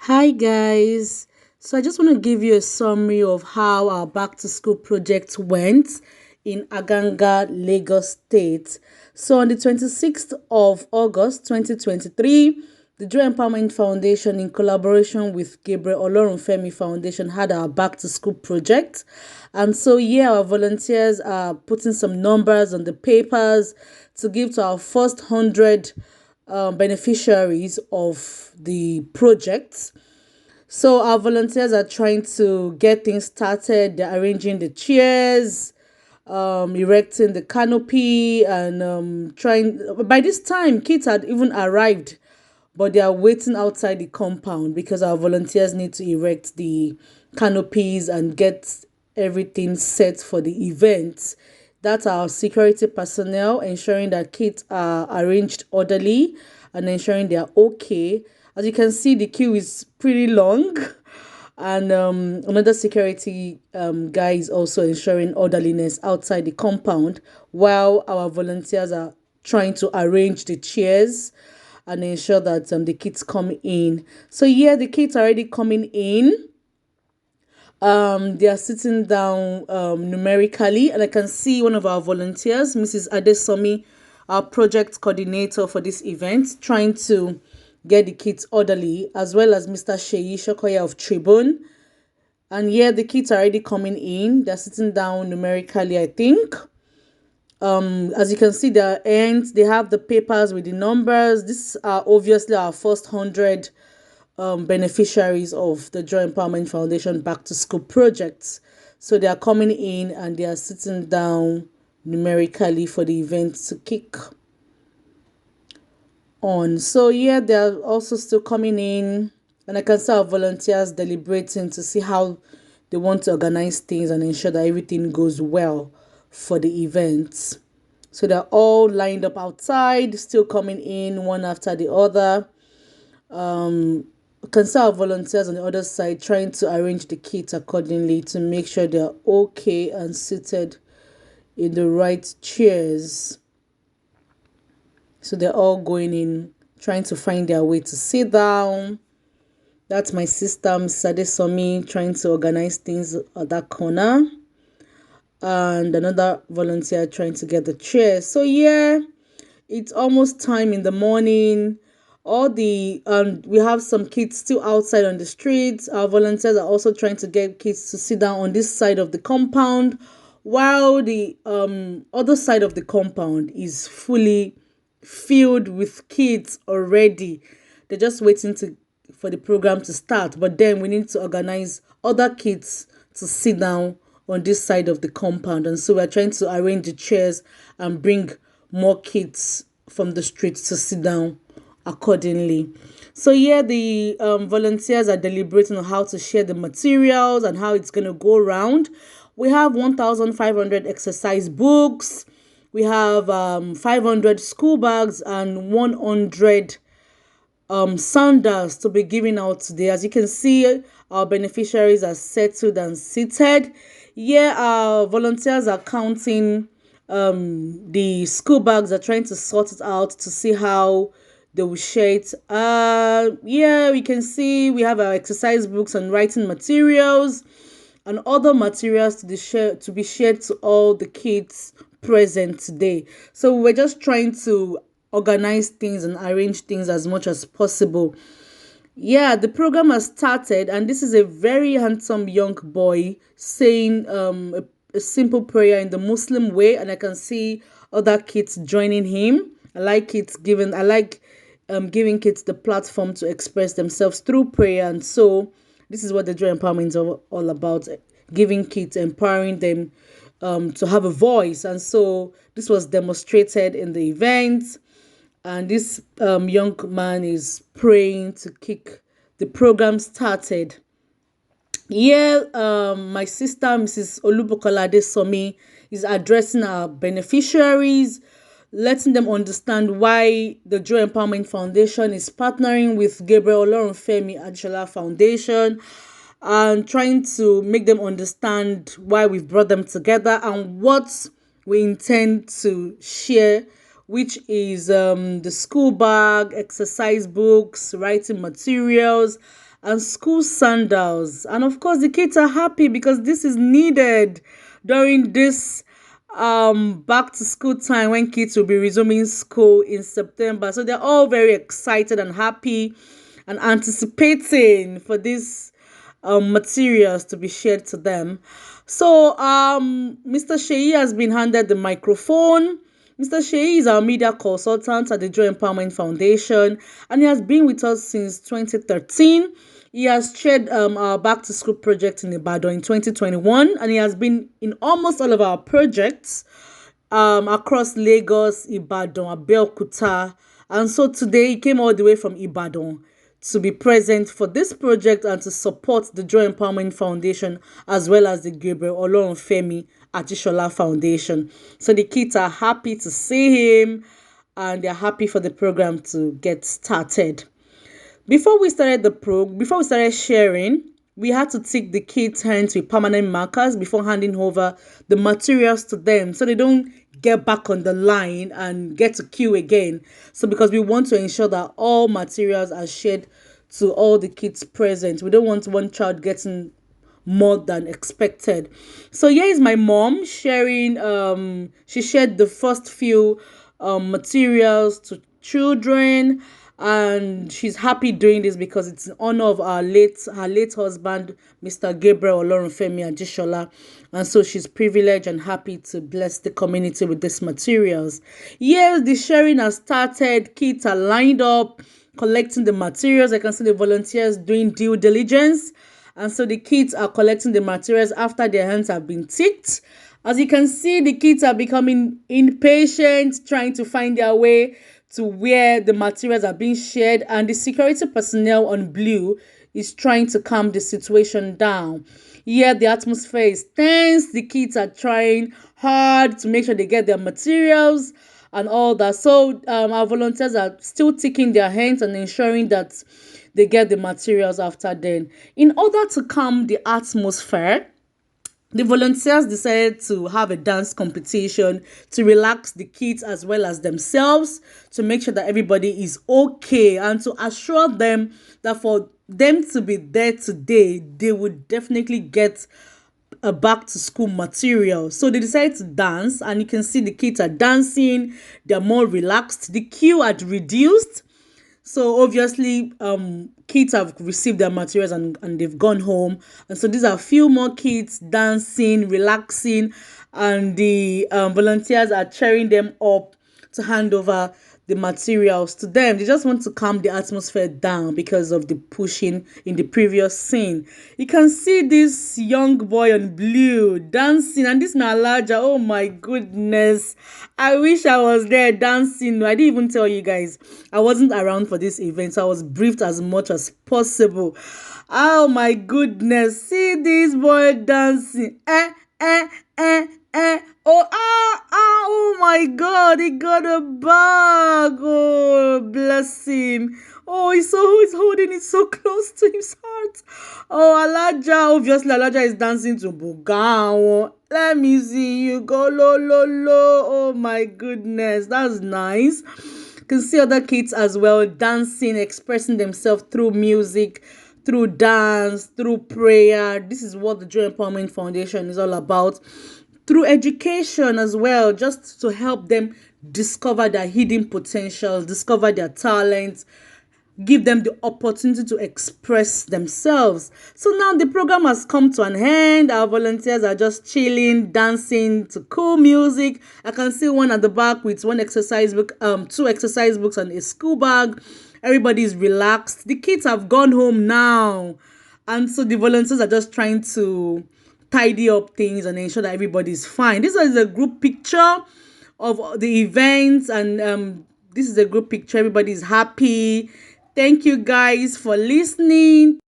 Hi guys. So I just want to give you a summary of how our back to school project went in Aganga, Lagos State. So on the 26th of August 2023, the Joy Empowerment Foundation in collaboration with Gabriel Olorunfemi Foundation had our back to school project. And so our volunteers are putting some numbers on the papers to give to our first 100 beneficiaries of the project. So our volunteers are trying to get things started. They're arranging the chairs, erecting the canopy, and trying. By this time, kids had even arrived, but they are waiting outside the compound because our volunteers need to erect the canopies and get everything set for the event. That's our security personnel ensuring that kids are arranged orderly and ensuring they are okay. As you can see, the queue is pretty long. And another security guy is also ensuring orderliness outside the compound while our volunteers are trying to arrange the chairs and ensure that the kids come in. So the kids are already coming in. They are sitting down numerically, and I can see one of our volunteers, Mrs. Adesomi, our project coordinator for this event, trying to get the kids orderly, as well as Mr. Sheyi Shokoya of Tribune. And the kids are already coming in. They're sitting down numerically, I think. As you can see, their ends, they have the papers with the numbers. These are obviously our first 100 beneficiaries of the Joy Empowerment Foundation Back to School projects. So they are coming in and they are sitting down numerically for the event to kick on. So they are also still coming in, and I can see our volunteers deliberating to see how they want to organize things and ensure that everything goes well for the events. So they're all lined up outside, still coming in one after the other. I can see our volunteers on the other side trying to arrange the kits accordingly to make sure they're okay and seated in the right chairs. So they're all going in, trying to find their way to sit down. That's my sister, Miss Adesomi, trying to organize things at that corner. And another volunteer trying to get the chairs. So it's almost time in the morning. All the we have some kids still outside on the streets. Our volunteers are also trying to get kids to sit down on this side of the compound, while the other side of the compound is fully filled with kids already. They're just waiting for the program to start, but then we need to organize other kids to sit down on this side of the compound, and so we're trying to arrange the chairs and bring more kids from the streets to sit down accordingly. So the volunteers are deliberating on how to share the materials and how it's going to go around. We have 1,500 exercise books. We have 500 school bags and 100 sandals to be given out today. As you can see, our beneficiaries are settled and seated. Our volunteers are counting the school bags, are trying to sort it out to see how they will share it. We can see we have our exercise books and writing materials and other materials to be shared to all the kids present today. So we're just trying to organize things and arrange things as much as possible. The program has started, and this is a very handsome young boy saying a simple prayer in the Muslim way, and I can see other kids joining him. I like giving kids the platform to express themselves through prayer, and so this is what the Joy Empowerment is all about: giving kids, empowering them to have a voice. And so this was demonstrated in the event, and this young man is praying to kick the program started. My sister, Mrs. Olubukola Adesomi, is addressing our beneficiaries, letting them understand why the Joy Empowerment Foundation is partnering with Gabriel Olorunfemi Ajisola Foundation, and trying to make them understand why we've brought them together and what we intend to share, which is the school bag, exercise books, writing materials, and school sandals. And of course, the kids are happy because this is needed during this back to school time when kids will be resuming school in September. So they're all very excited and happy and anticipating for these materials to be shared to them. So Mr. Sheyi has been handed the microphone. Mr. Sheyi is our media consultant at the Joy Empowerment Foundation, and he has been with us since 2013. He has chaired our back to school project in Ibadan in 2021, and he has been in almost all of our projects across Lagos, Ibadan, Abeokuta. And so today he came all the way from Ibadan to be present for this project and to support the Joy Empowerment Foundation as well as the Gabriel Olorunfemi Ajisola Foundation. So the kids are happy to see him and they're happy for the program to get started. Before we started sharing, we had to take the kids' hands with permanent markers before handing over the materials to them so they don't get back on the line and get to queue again. So because we want to ensure that all materials are shared to all the kids present. We don't want one child getting more than expected. So here is my mom sharing, she shared the first few materials to children, and she's happy doing this because it's in honor of her late husband, Mr. Gabriel Olorunfemi Ajisola, and so she's privileged and happy to bless the community with these materials. Yes, the sharing has started. Kids are lined up collecting the materials. I can see the volunteers doing due diligence, and so the kids are collecting the materials after their hands have been ticked. As you can see, the kids are becoming impatient, trying to find their way to where the materials are being shared, and the security personnel on blue is trying to calm the situation down. Here, the atmosphere is tense. The kids are trying hard to make sure they get their materials and all that. So our volunteers are still taking their hands and ensuring that they get the materials after then. In order to calm the atmosphere, the volunteers decided to have a dance competition to relax the kids as well as themselves, to make sure that everybody is okay and to assure them that for them to be there today, they would definitely get a back to school material. So they decided to dance, and you can see the kids are dancing, they're more relaxed. The queue had reduced. So obviously, kids have received their materials and they've gone home. And so these are a few more kids dancing, relaxing, and the volunteers are cheering them up to hand over the materials to them. They just want to calm the atmosphere down because of the pushing in the previous scene. You can see this young boy on blue dancing, and this Nalaja, oh my goodness. I wish I was there dancing. I didn't even tell you guys. I wasn't around for this event, so I was briefed as much as possible. Oh my goodness. See this boy dancing. Oh my God, he got a bag. Oh, bless him. Oh, he's holding it so close to his heart. Oh, Alaja, obviously Alaja is dancing to Bugan. Let me see you go, lo, lo, lo. Oh my goodness, that's nice. You can see other kids as well dancing, expressing themselves through music, through dance, through prayer. This is what the Joy Empowerment Foundation is all about. Through education as well, just to help them discover their hidden potentials, discover their talents, give them the opportunity to express themselves. So now the program has come to an end. Our volunteers are just chilling, dancing to cool music. I can see one at the back with one exercise book, two exercise books and a school bag. Everybody's relaxed. The kids have gone home now. And so the volunteers are just trying to tidy up things and ensure that everybody's fine. This is a group picture of the events, and this is a group picture. Everybody's happy. Thank you guys for listening.